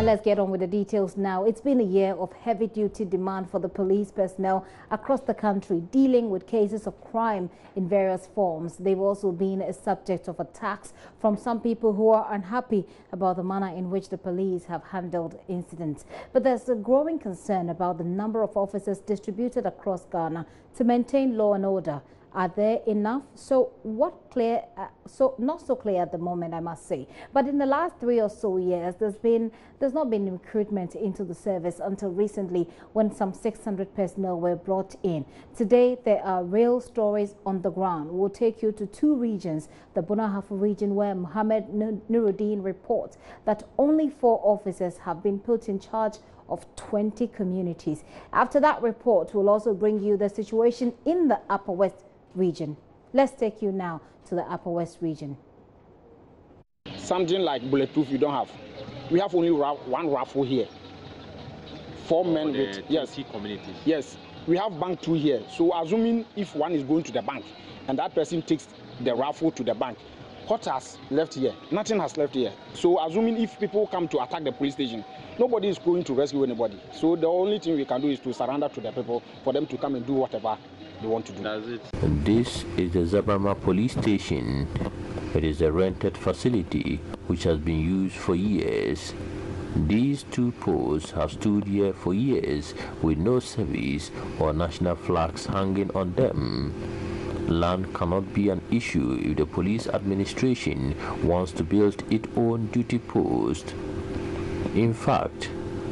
And let's get on with the details now. It's been a year of heavy-duty demand for the police personnel across the country dealing with cases of crime in various forms. They've also been a subject of attacks from some people who are unhappy about the manner in which the police have handled incidents. But there's a growing concern about the number of officers distributed across Ghana to maintain law and order. Are there enough? So not so clear at the moment, I must say. But in the last 3 or so years, there's not been recruitment into the service until recently, when some 600 personnel were brought in. Today, there are real stories on the ground. We'll take you to 2 regions, the Bonahafu region, where Mohammed Nuruddin reports that only 4 officers have been put in charge of 20 communities. After that report, we'll also bring you the situation in the Upper West region. Let's take you now to the Upper West region. Something like bulletproof you don't have. We have only one raffle here. 4 men with yes communities. Yes, we have bank 2 here. So assuming if one is going to the bank and that person takes the raffle to the bank, what has left here? Nothing has left here. So assuming if people come to attack the police station, nobody is going to rescue anybody. So the only thing we can do is to surrender to the people for them to come and do whatever they want to do. That's it. This is the Zabrama police station. It is a rented facility which has been used for years. These 2 posts have stood here for years with no service or national flags hanging on them. Land cannot be an issue if the police administration wants to build its own duty post. In fact,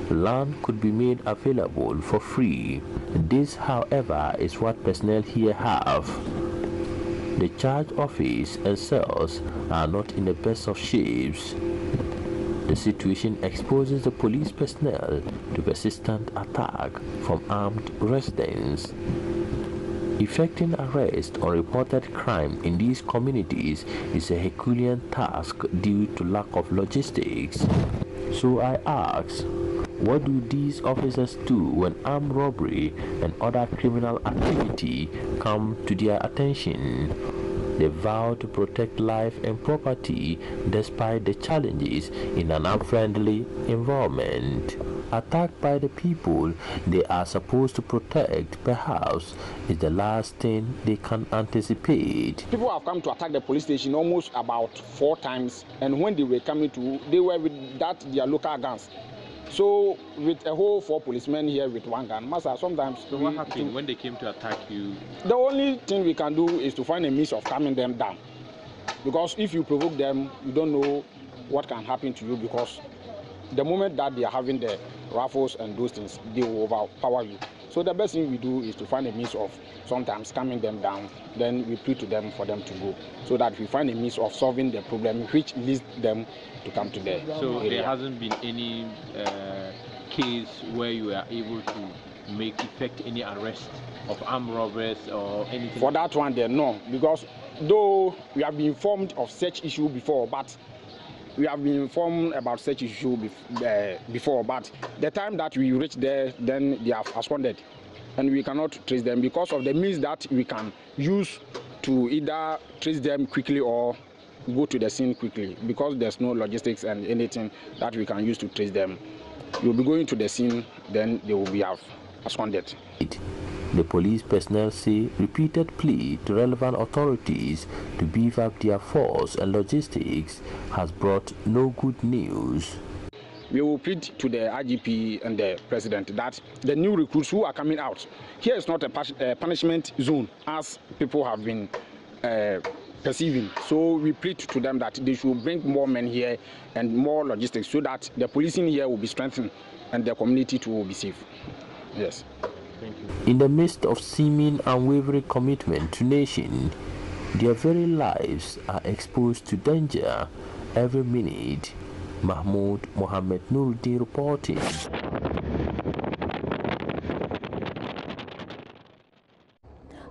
land could be made available for free. This, however, is what personnel here have. The charge office and cells are not in the best of shapes. The situation exposes the police personnel to persistent attack from armed residents. Effecting arrest on reported crime in these communities is a Herculean task due to lack of logistics. So I ask, what do these officers do when armed robbery and other criminal activity come to their attention? They vow to protect life and property despite the challenges in an unfriendly environment. Attacked by the people they are supposed to protect, perhaps, is the last thing they can anticipate. People have come to attack the police station almost about 4 times, and when they were coming to, they were with their local guns. So with a whole 4 policemen here with 1 gun, Master, sometimes... So what happened when they came to attack you? The only thing we can do is to find a means of calming them down. Because if you provoke them, you don't know what can happen to you, because the moment that they are having the raffles and those things, they will overpower you. So the best thing we do is to find a means of sometimes calming them down. Then we plead to them for them to go, so that we find a means of solving the problem which leads them to come to the area. There hasn't been any case where you are able to effect any arrest of armed robbers or anything? For that one there, no, because though we have been informed of such issue before, but we have been informed about such issue before, but the time that we reach there, then they have absconded, and we cannot trace them because of the means that we can use to either trace them quickly or go to the scene quickly, because there's no logistics and anything that we can use to trace them. We'll be going to the scene, then they will be absconded. The police personnel say repeated plea to relevant authorities to beef up their force and logistics has brought no good news. We will plead to the IGP and the president that the new recruits who are coming out, here is not a punishment zone as people have been perceiving. So we plead to them that they should bring more men here and more logistics, so that the policing here will be strengthened and the community too will be safe. Yes. In the midst of seeming unwavering commitment to nation, their very lives are exposed to danger every minute. Mahmoud Mohammed Nuruddin reporting.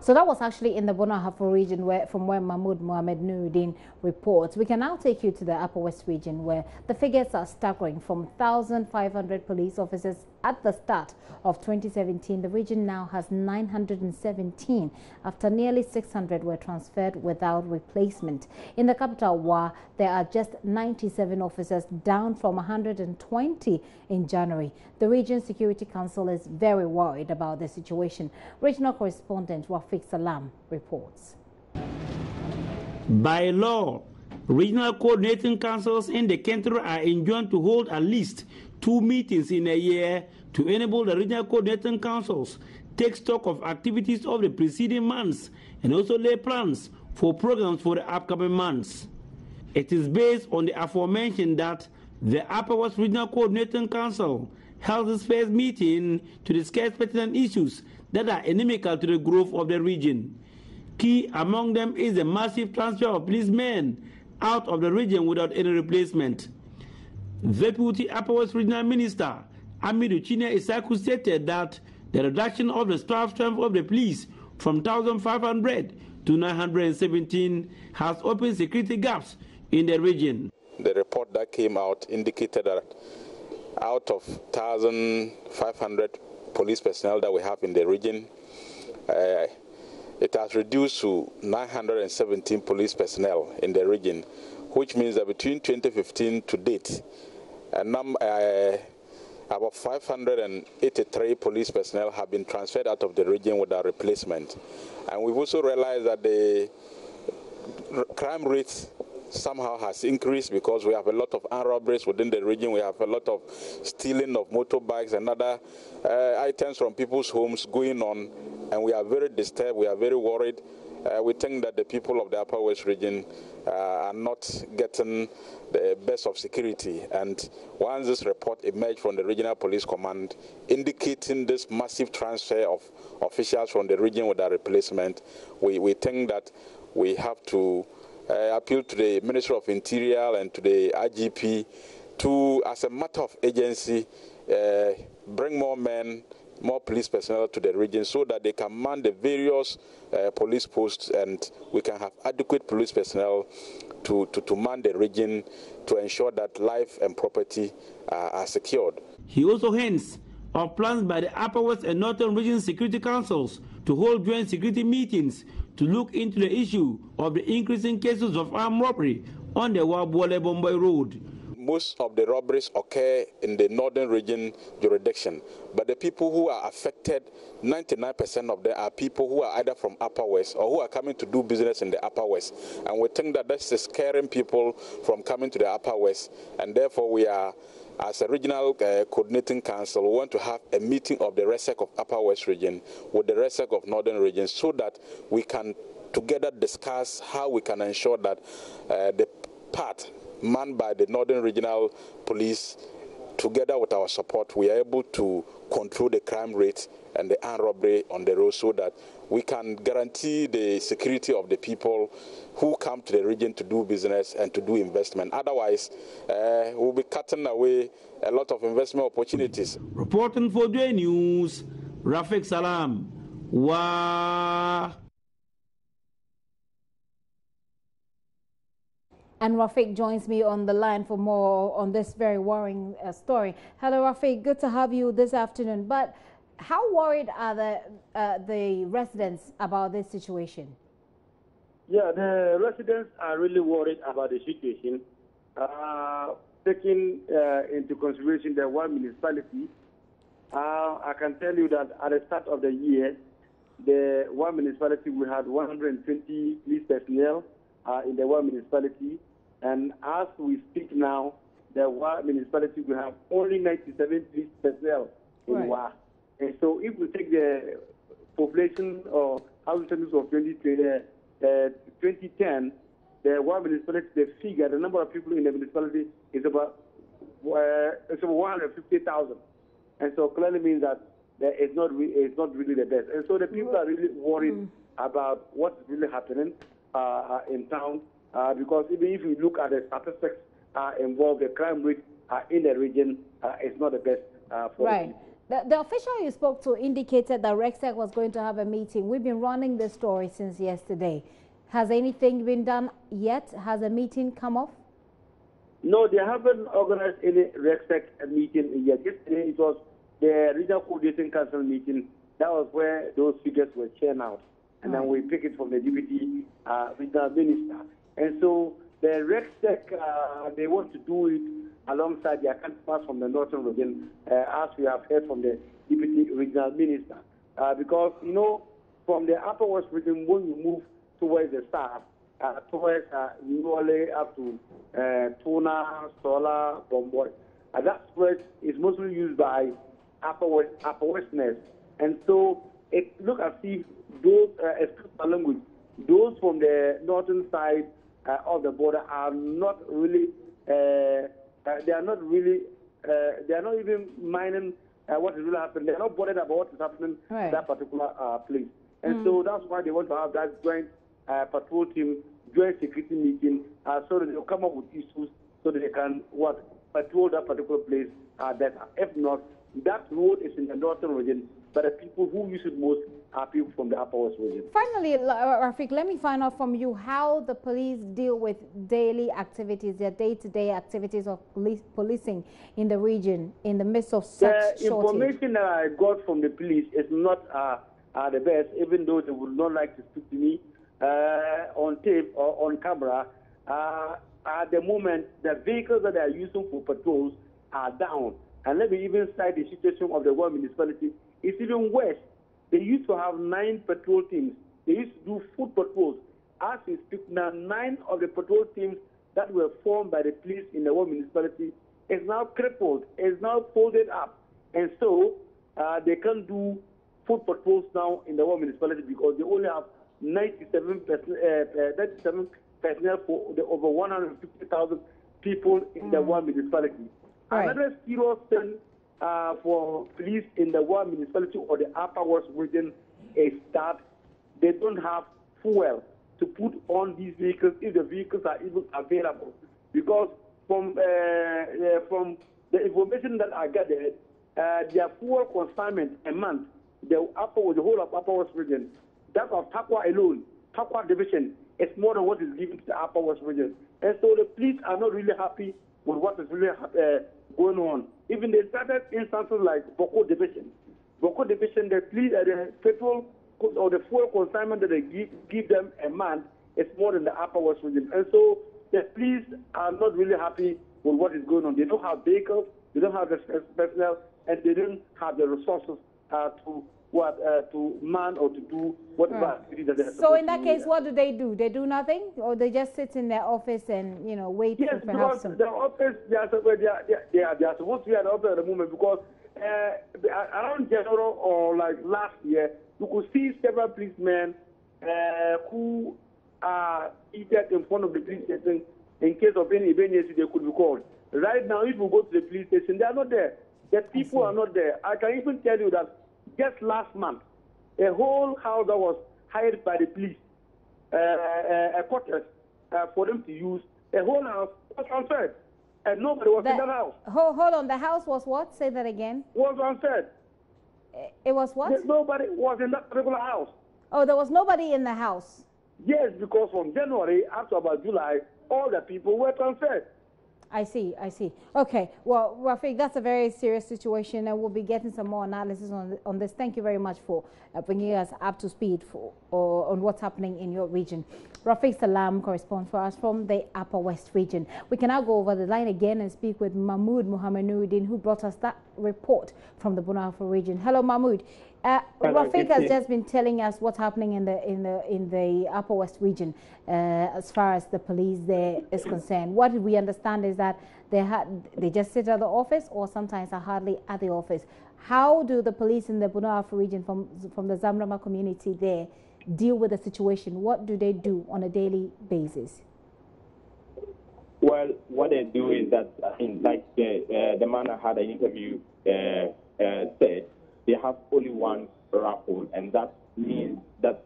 So that was actually in the Bonahafo region from where Mahmoud Mohamed Nuruddin reports. We can now take you to the Upper West region where the figures are staggering. From 1,500 police officers at the start of 2017, the region now has 917 after nearly 600 were transferred without replacement. In the capital, Wa, there are just 97 officers, down from 120 in January. The Region Security Council is very worried about the situation. Regional correspondent Rafik Salam reports. By law, regional coordinating councils in the country are enjoined to hold at least 2 meetings in a year to enable the regional coordinating councils take stock of activities of the preceding months and also lay plans for programs for the upcoming months. It is based on the aforementioned that the Upper West Regional Coordinating Council held its first meeting to discuss pertinent issues that are inimical to the growth of the region. Key among them is the massive transfer of policemen out of the region without any replacement. Deputy Upper West Regional Minister Amidu Chine Isaku stated that the reduction of the staff strength of the police from 1,500 to 917 has opened security gaps in the region. The report that came out indicated that out of 1,500 police personnel that we have in the region, it has reduced to 917 police personnel in the region, which means that between 2015 to date, about 583 police personnel have been transferred out of the region without replacement. And we've also realized that the crime rate somehow has increased because we have a lot of armed robberies within the region. We have a lot of stealing of motorbikes and other items from people's homes going on, and we are very disturbed. We are very worried. We think that the people of the Upper West region are not getting the best of security. And once this report emerged from the Regional Police Command indicating this massive transfer of officials from the region without replacement, we think that we have to appeal to the Ministry of Interior and to the IGP to, as a matter of agency, bring more men, more police personnel to the region so that they can man the various police posts and we can have adequate police personnel to man the region to ensure that life and property are secured. He also hints of plans by the Upper West and Northern Region Security Councils to hold joint security meetings to look into the issue of the increasing cases of armed robbery on the Wabwale Bombay Road. Most of the robberies occur in the northern region jurisdiction, but the people who are affected, 99% of them are people who are either from Upper West or who are coming to do business in the Upper West. And we think that this is scaring people from coming to the Upper West, and therefore we are, as a regional coordinating council, we want to have a meeting of the RESEC of Upper West region with the RESEC of Northern region so that we can together discuss how we can ensure that the part manned by the Northern Regional Police, together with our support, we are able to control the crime rate and the armed robbery on the road so that we can guarantee the security of the people who come to the region to do business and to do investment. Otherwise, we'll be cutting away a lot of investment opportunities. Reporting for J News, Rafik Salam. Wow. And Rafik joins me on the line for more on this very worrying story. Hello, Rafik. Good to have you this afternoon. But how worried are the residents about this situation? Yeah, the residents are really worried about the situation. Taking into consideration the one municipality, I can tell you that at the start of the year, the one municipality, we had 120 police personnel in the one municipality. And as we speak now, the Wa municipality will have only 97 police personnel in Wa. And so if we take the population or housing census of 2010, the Wa municipality, the figure, the number of people in the municipality is about 150,000. And so clearly means that it's not really the best. And so the people are really worried about what's really happening in town. Because even if you look at the statistics involved, the crime rate in the region is not the best for the people. The official you spoke to indicated that RECSEC was going to have a meeting. We've been running this story since yesterday. Has anything been done yet? Has a meeting come off? No, they haven't organized any RECSEC meeting yet. Yesterday it was the Regional Coordinating Council meeting. That was where those figures were churned out. And then we pick it from the Deputy Regional Minister. And so the RECSEC, they want to do it alongside their counterparts from the Northern region, as we have heard from the Deputy Regional Minister. Because, you know, from the Upper West region, when you move towards the south, towards Newale up to Tuna, Sola, Bomboy, that stretch is mostly used by Upper Westerners. And so it looks as if those, excuse my language, those from the northern side of the border are not really, they are not even minding what is really happening. They are not bothered about what is happening in that particular place. And so that's why they want to have that joint patrol team, joint security meeting, so that they'll come up with issues so that they can patrol that particular place better. If not, that road is in the northern region, but the people who use it most are people from the Upper West region. Finally, Rafik, let me find out from you how the police deal with daily activities, their day-to-day activities of policing in the region in the midst of such shortage. The information that I got from the police is not the best, even though they would not like to speak to me on tape or on camera. At the moment, the vehicles that they are using for patrols are down. And let me even cite the situation of the one municipality. It's even worse. They used to have 9 patrol teams. They used to do foot patrols. As we speak now, 9 of the patrol teams that were formed by the police in the one municipality is now crippled, is now folded up. And so they can't do foot patrols now in the one municipality because they only have 97 personnel for the over 150,000 people in the one municipality. Right. Another serious thing for police in the one municipality or the Upper West region is that they don't have fuel to put on these vehicles if the vehicles are even available. Because from the information that I gathered, their fuel consignment a month, the whole of Upper West region, that of Takwa alone, Takwa division, is more than what is given to the Upper West region. And so the police are not really happy with what is really going on. Even they started instances like Boko division. Boko division, the petrol or the fuel consignment that they give them a month is more than the Upper West region. And so the police are not really happy with what is going on. They don't have vehicles, they don't have the personnel, and they don't have the resources to man or to do whatever activity that they are. So in that case, what do? They do nothing, or they just sit in their office and wait for perhaps some. The office they are supposed to be at the office at the moment because around January or like last year, you could see several policemen who are seated in front of the police station in case of any emergency they could be called. Right now, if you go to the police station, they are not there. The people are not there. I can even tell you that just last month, a whole house that was hired by the police, a quarters for them to use, a whole house was transferred. And nobody was in that house. Hold on, the house was what? Say that again. Was transferred. It was what? Nobody was in that particular house. Oh, there was nobody in the house? Yes, because from January up to about July, all the people were transferred. I see. Okay, well, Rafik, that's a very serious situation, and we'll be getting some more analysis on this. Thank you very much for bringing us up to speed on what's happening in your region. Rafik Salam corresponds for us from the Upper West region. We can now go over the line again and speak with Mahmoud Muhammad Nuruddin, who brought us that report from the Bunafo region. Hello, Mahmoud. Rafik has just been telling us what's happening in the Upper West region as far as the police there is concerned. What we understand is that they just sit at the office or sometimes are hardly at the office. How do the police in the Bunafo region from the Zamrama community there deal with the situation? What do they do on a daily basis? Well, what they do is that, I think, like the man I had an interview said, they have only one raffle, and that means that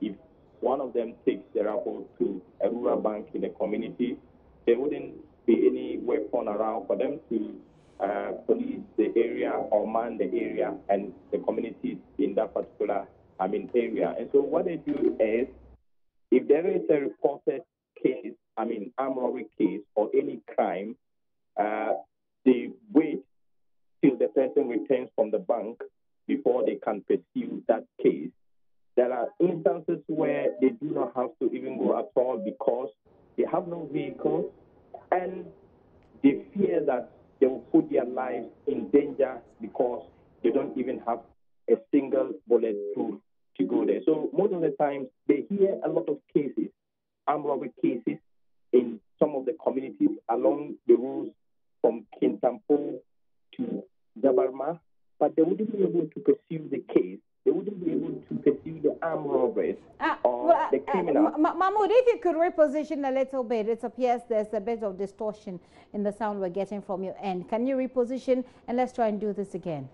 if one of them takes the raffle to a rural bank in the community, there wouldn't be any weapon around for them to police the area or man the area and the communities in that particular, area. And so what they do is, if there is a reported case, armed robbery case or any crime, they wait till the person returns from the bank before they can pursue that case. There are instances where they do not have to even go at all because they have no vehicle and they fear that they will put their lives in danger because they don't even have a single bulletproof to go there. So most of the times they hear a lot of cases, armed robbery cases in some of the communities along the roads from Kintampo to Jabarma, but they wouldn't be able to pursue the case. They wouldn't be able to pursue the armed robbers or the criminals. Mahmoud, if you could reposition a little bit, it appears there's a bit of distortion in the sound we're getting from your end. Can you reposition and let's try and do this again?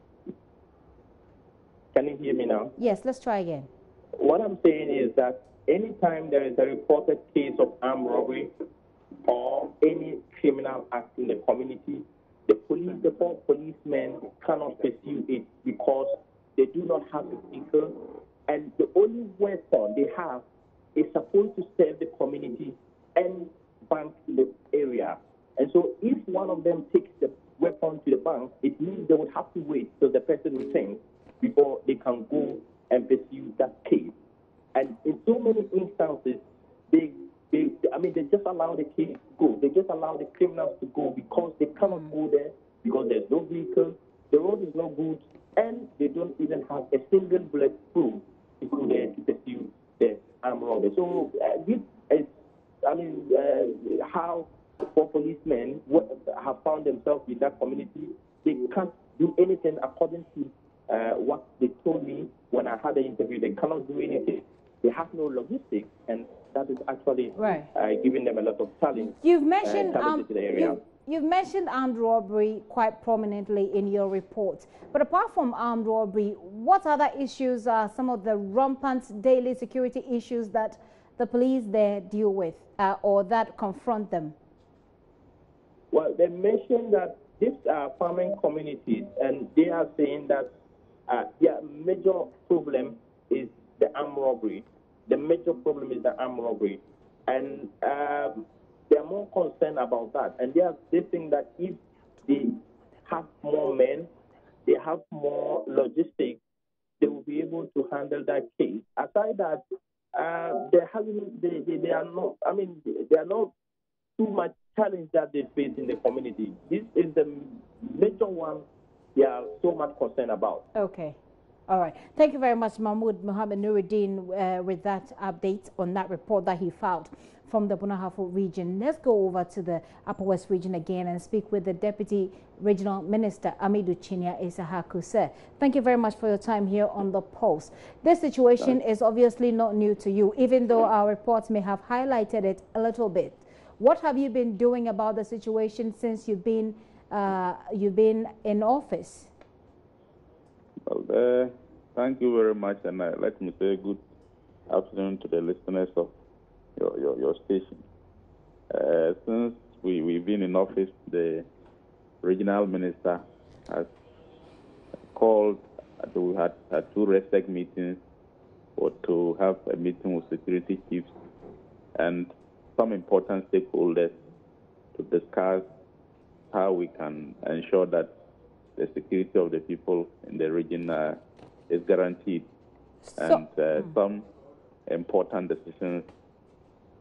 Can you hear me now? Yes, let's try again. What I'm saying is that anytime there is a reported case of armed robbery or any criminal act in the community, the four policemen cannot pursue it because they do not have a vehicle, and the only weapon they have is supposed to serve the community and bank in the area. And so if one of them takes the weapon to the bank, it means they would have to wait till the person returns before they can go and pursue that case. And in so many instances, they just allow the case to go. They just allow the criminals to go because they cannot go there because there's no vehicle, the road is no good, and they don't even have a single bulletproof to go there to pursue the armed robber. So this is, how four policemen have found themselves in that community. They can't do anything according to what they told me when I had the interview. They cannot do anything. They have no logistics, and that is actually giving them a lot of challenge. You've mentioned challenges in the area. You've mentioned armed robbery quite prominently in your report. But apart from armed robbery, what other issues are some of the rampant daily security issues that the police there deal with or that confront them? Well, they mentioned that these are farming communities, and they are saying that their major problem is the armed robbery. The major problem is the armed robbery. And they're more concerned about that. And they think that if they have more men, they have more logistics, they will be able to handle that case. Aside that, they are not too much challenge that they face in the community. This is the major one they are so much concerned about. Okay. All right. Thank you very much, Mahmoud Mohammed Nuruddin, with that update on that report that he filed from the Bunahafo region. Let's go over to the Upper West region again and speak with the Deputy Regional Minister, Amidu Chinya Isahaku. Sir, thank you very much for your time here on The Pulse. This situation is obviously not new to you, even though our reports may have highlighted it a little bit. What have you been doing about the situation since you've been in office? Well, thank you very much, and let me say good afternoon to the listeners of your station. Since we've been in office, the regional minister has called. We had two RESEC meetings, or to have a meeting with security chiefs and some important stakeholders to discuss how we can ensure that the security of the people in the region is guaranteed. And some important decisions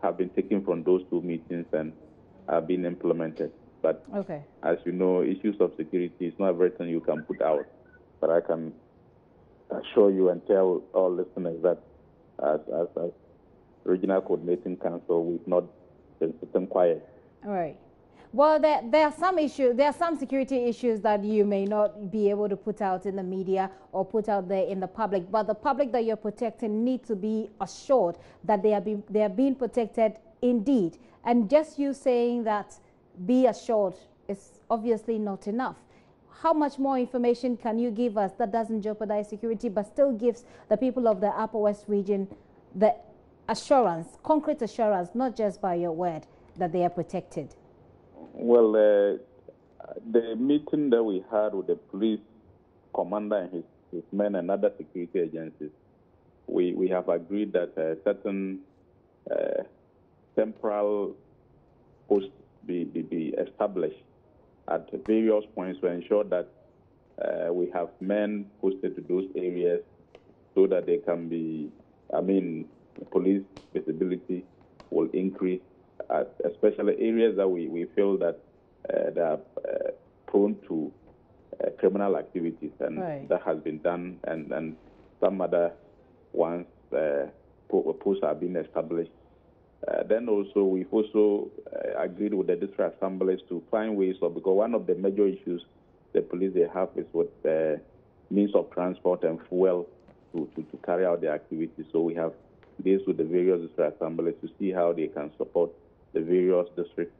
have been taken from those two meetings and are being implemented. But as you know, issues of security is not everything you can put out. But I can assure you and tell all listeners that as Regional Coordinating Council, we've not been sitting quiet. All right. Well, there are some issues. There are some security issues that you may not be able to put out in the media or put out there in the public. But the public that you're protecting need to be assured that they are being protected indeed. And just you saying that, be assured, is obviously not enough. How much more information can you give us that doesn't jeopardize security, but still gives the people of the Upper West region the assurance, concrete assurance, not just by your word, that they are protected? Well, The meeting that we had with the police commander and his men and other security agencies, we have agreed that certain temporal posts be established at various points to ensure that we have men posted to those areas so that they can be, police visibility will increase, especially areas that we feel that they are prone to criminal activities, and that has been done, and some other ones posts are being established. Then also, we've also agreed with the district assemblies to find ways of, because one of the major issues the police they have is with means of transport and fuel to carry out their activities. So we have deals with the various district assemblies to see how they can support the various district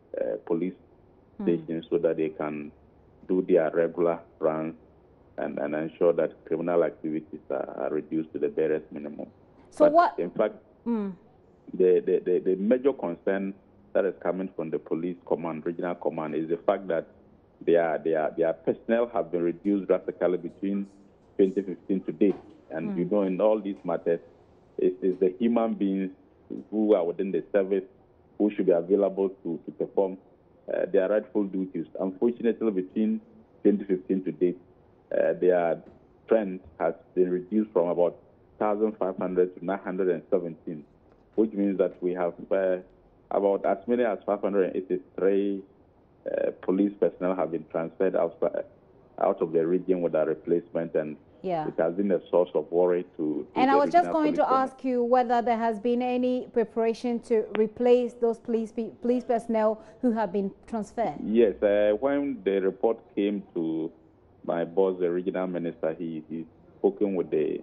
police stations so that they can do their regular runs and ensure that criminal activities are reduced to the barest minimum. So but what? In fact, the major concern that is coming from the police command, regional command, is the fact that their personnel have been reduced drastically between 2015 to date. And you know, in all these matters, it is the human beings who are within the service who should be available to perform their rightful duties. Unfortunately, between 2015 to date, their trend has been reduced from about 1,500 to 917, which means that we have about as many as 583 police personnel have been transferred out of the region without replacement, and it has been a source of worry to and I was just going to ask you whether there has been any preparation to replace those police personnel who have been transferred. Yes, when the report came to my boss, the regional minister, he's spoken with the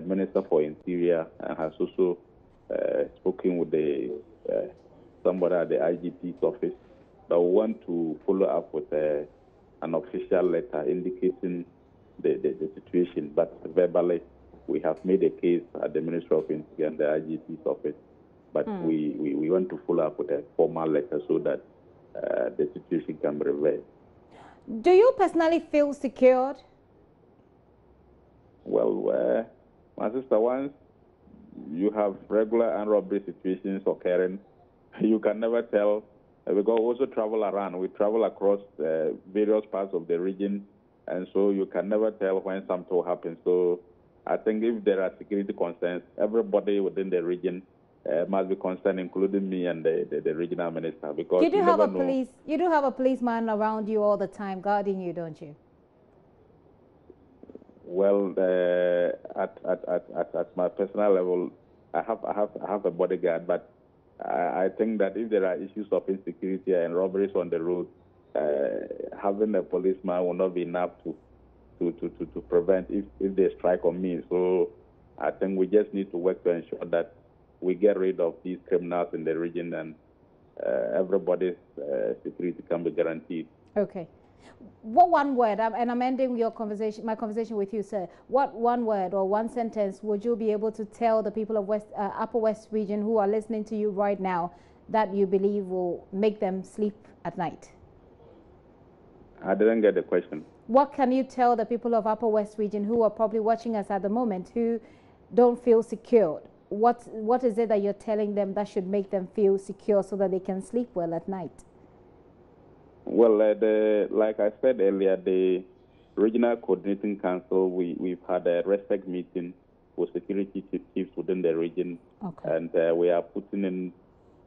Minister for Interior and has also spoken with the somebody at the IGP's office. But we want to follow up with an official letter indicating the situation. But verbally, we have made a case at the Ministry of Interior and the IGP's office. But we want to follow up with a formal letter so that the situation can be reversed. Do you personally feel secured? Well, my sister, once you have regular armed robbery situations occurring, you can never tell. Because we also travel around. We travel across various parts of the region, and so you can never tell when something will happen. So I think if there are security concerns, everybody within the region must be concerned, including me and the regional minister. Because you do have a police. You do have a policeman around you all the time, guarding you, don't you? Well, at my personal level, I have a bodyguard, but I think that if there are issues of insecurity and robberies on the road, having a policeman will not be enough to prevent if they strike on me. So I think we just need to work to ensure that we get rid of these criminals in the region, and everybody's security can be guaranteed. Okay. What one word, and I'm ending your conversation, my conversation with you, sir. What one word or one sentence would you be able to tell the people of Upper West region who are listening to you right now that you believe will make them sleep at night? I didn't get the question. What can you tell the people of Upper West region who are probably watching us at the moment who don't feel secured? What is it that you're telling them that should make them feel secure so that they can sleep well at night? Well, like I said earlier, the Regional Coordinating Council, we've had a respect meeting with security chiefs within the region, and we are putting in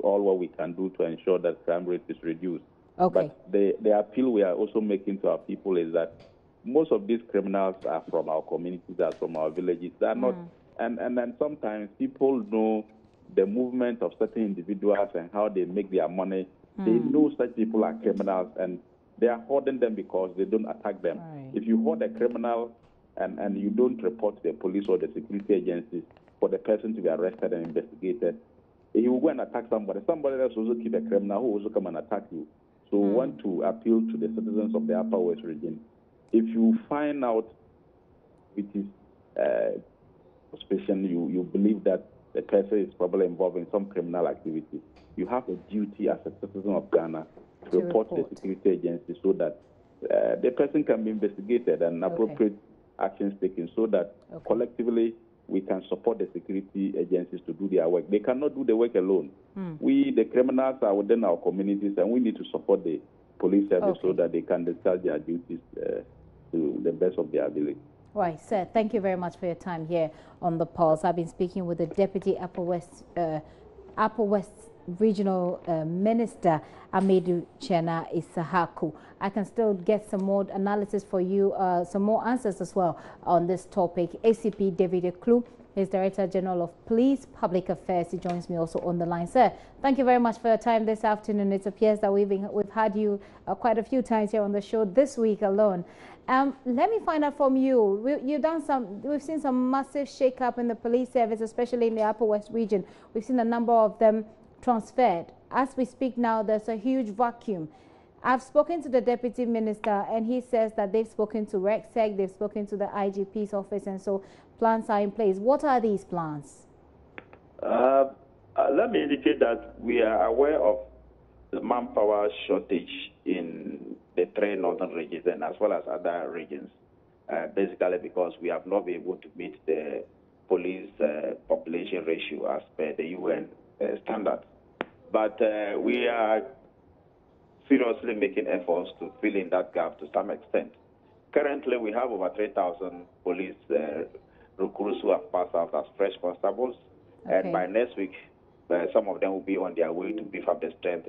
all what we can do to ensure that crime rate is reduced. Okay. But the appeal we are also making to our people is that most of these criminals are from our communities, are from our villages. They are not, and then sometimes people know the movement of certain individuals and how they make their money. They know such people are criminals, and they are holding them because they don't attack them. Right. If you hold a criminal and you don't report to the police or the security agencies for the person to be arrested and investigated, he will go and attack somebody. Somebody else will also keep a criminal who will also come and attack you. So we want to appeal to the citizens of the Upper West region. If you find out it is suspicion, you believe that the person is probably involved in some criminal activity, you have a duty as a citizen of Ghana to report to the security agency so that the person can be investigated and appropriate actions taken so that collectively we can support the security agencies to do their work. They cannot do the work alone. We, the criminals, are within our communities, and we need to support the police service so that they can discharge their duties to the best of their ability. Right, sir. Thank you very much for your time here on The Pulse. I've been speaking with the Deputy Upper West Regional Minister, Amedu Chena Isahaku. I can still get some more analysis for you, some more answers as well on this topic. ACP David Eklu is Director General of Police Public Affairs. He joins me also on the line. Sir, thank you very much for your time this afternoon. It appears that we've had you quite a few times here on the show this week alone. Let me find out from you. We've seen some massive shake-up in the police service, especially in the Upper West region. We've seen a number of them transferred. As we speak now, there's a huge vacuum. I've spoken to the Deputy Minister, and he says that they've spoken to RECSEC, they've spoken to the IGP's office, and so plans are in place. What are these plans? Let me indicate that we are aware of the manpower shortage in the three northern regions and as well as other regions, basically because we have not been able to meet the police population ratio as per the UN standards. But we are seriously making efforts to fill in that gap to some extent. Currently, we have over 3,000 police recruits who have passed out as fresh constables, and by next week, some of them will be on their way to beef up the strength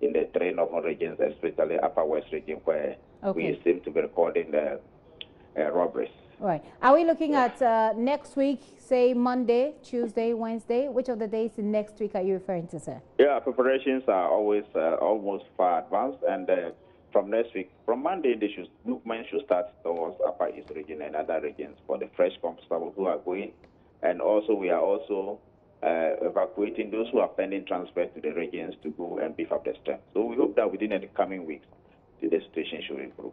in the three northern regions, especially Upper West region, where we seem to be recording the robberies. Right. Are we looking at next week, say Monday, Tuesday, Wednesday? Which of the days in next week are you referring to, sir? Yeah, preparations are always almost far advanced, and from next week, from Monday, movement should start towards Upper East region and other regions for the fresh constables who are going, and also we are also evacuating those who are pending transfer to the regions to go and beef up the strength. So we hope that within the coming weeks, the situation should improve.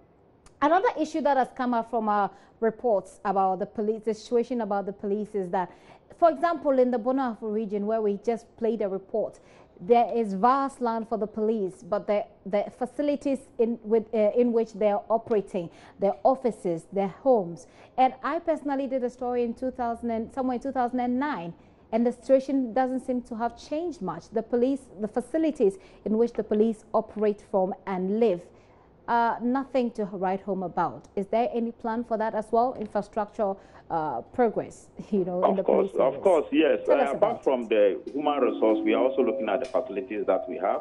Another issue that has come up from our reports about the police, the situation about the police, is that, for example, in the Bono region where we just played a report, there is vast land for the police, but the facilities in which they are operating, their offices, their homes. And I personally did a story in somewhere in 2009, and the situation doesn't seem to have changed much. The facilities in which the police operate from and live, nothing to write home about. Is there any plan for that as well? Infrastructure progress, in the police service? Of course, yes. Apart from the human resource, we are also looking at the facilities that we have.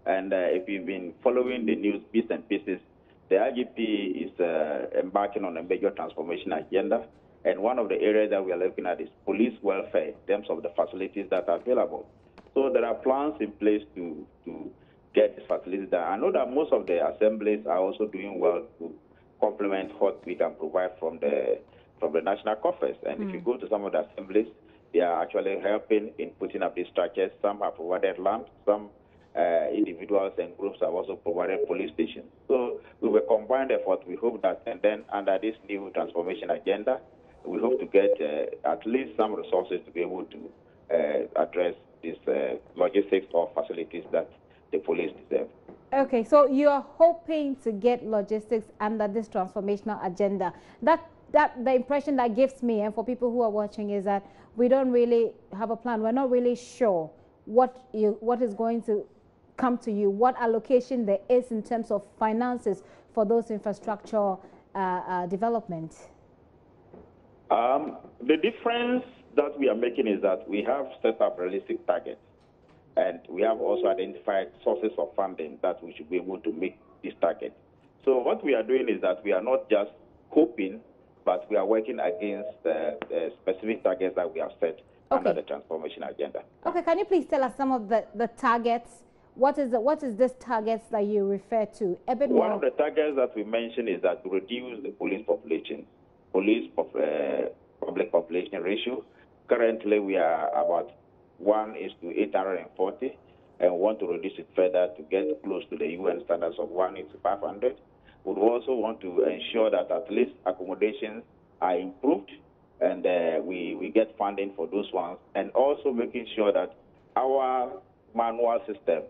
And if you've been following the news bits and pieces, the IGP is embarking on a major transformation agenda. And one of the areas that we are looking at is police welfare in terms of the facilities that are available. So there are plans in place to get these facilities done. I know that most of the assemblies are also doing well to complement what we can provide from the national coffers. And if you go to some of the assemblies, they are actually helping in putting up these structures. Some have provided land, some individuals and groups have also provided police stations. So we will combine efforts. We hope that, and then under this new transformation agenda, we hope to get at least some resources to be able to address these logistics or facilities that the police deserve. Okay, so you are hoping to get logistics under this transformational agenda. That the impression that gives me, and for people who are watching, is that we don't really have a plan. We're not really sure what is going to come to you, what allocation there is in terms of finances for those infrastructure development. The difference that we are making is that we have set up realistic targets, and we have also identified sources of funding that we should be able to meet this target. So what we are doing is that we are not just hoping, but we are working against the specific targets that we have set under the transformation agenda. Okay, can you please tell us some of the targets? What is this targets that you refer to? A bit more. One of the targets that we mentioned is that to reduce the police population, public population ratio. Currently, we are about 1:840, and we want to reduce it further to get close to the UN standards of 1:500. We also want to ensure that at least accommodations are improved, and we get funding for those ones, and also making sure that our manual system,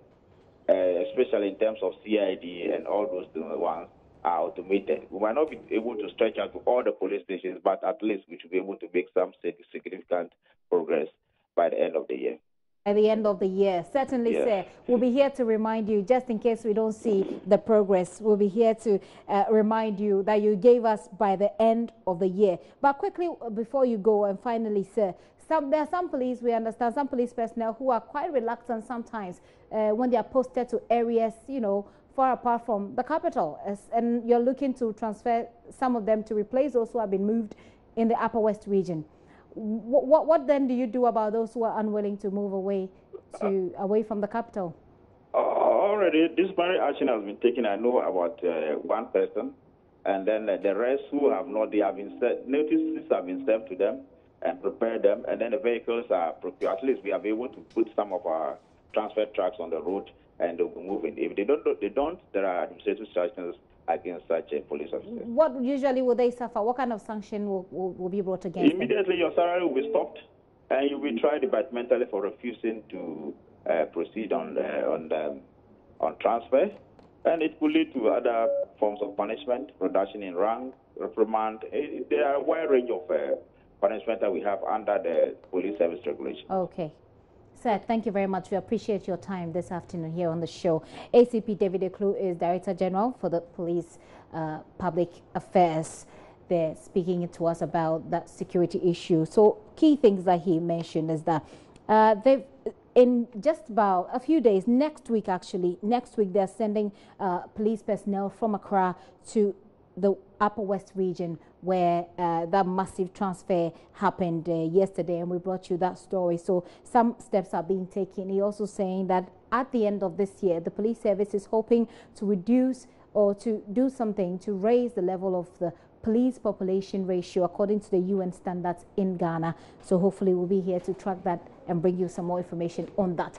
especially in terms of CID and all those ones, are automated. We might not be able to stretch out to all the police stations, but at least we should be able to make some significant progress by the end of the year. At the end of the year, certainly, Yes. sir. We'll be here to remind you, just in case we don't see the progress, we'll be here to remind you that you gave us by the end of the year. But quickly, before you go, and finally, sir, there are some police, we understand, some police personnel who are quite reluctant sometimes when they are posted to areas, you know, far apart from the capital. And you're looking to transfer some of them to replace those who have been moved in the Upper West region. What then do you do about those who are unwilling to move away from the capital? Already, disciplinary action has been taken. I know about one person, and then the rest who have not, they have been notices have been served to them and prepared them, and then the vehicles are procured. At least we are able to put some of our transfer trucks on the road and they'll be moving. If they don't, there are administrative sanctions against such a police officer. What usually will they suffer? What kind of sanction will be brought against them? Immediately, your salary will be stopped, and you'll be tried departmentally for refusing to proceed on transfer, and it could lead to other forms of punishment, reduction in rank, reprimand. There are a wide range of punishment that we have under the police service regulation. Okay. Sir, thank you very much. We appreciate your time this afternoon here on the show. ACP David Eklu is Director General for the Police Public Affairs. They're speaking to us about that security issue. So key things that he mentioned is that in just about a few days, next week they're sending police personnel from Accra to the Upper West region where that massive transfer happened yesterday, and we brought you that story. So some steps are being taken. He also saying that at the end of this year, the police service is hoping to reduce or to do something to raise the level of the police population ratio according to the UN standards in Ghana. So hopefully we'll be here to track that and bring you some more information on that.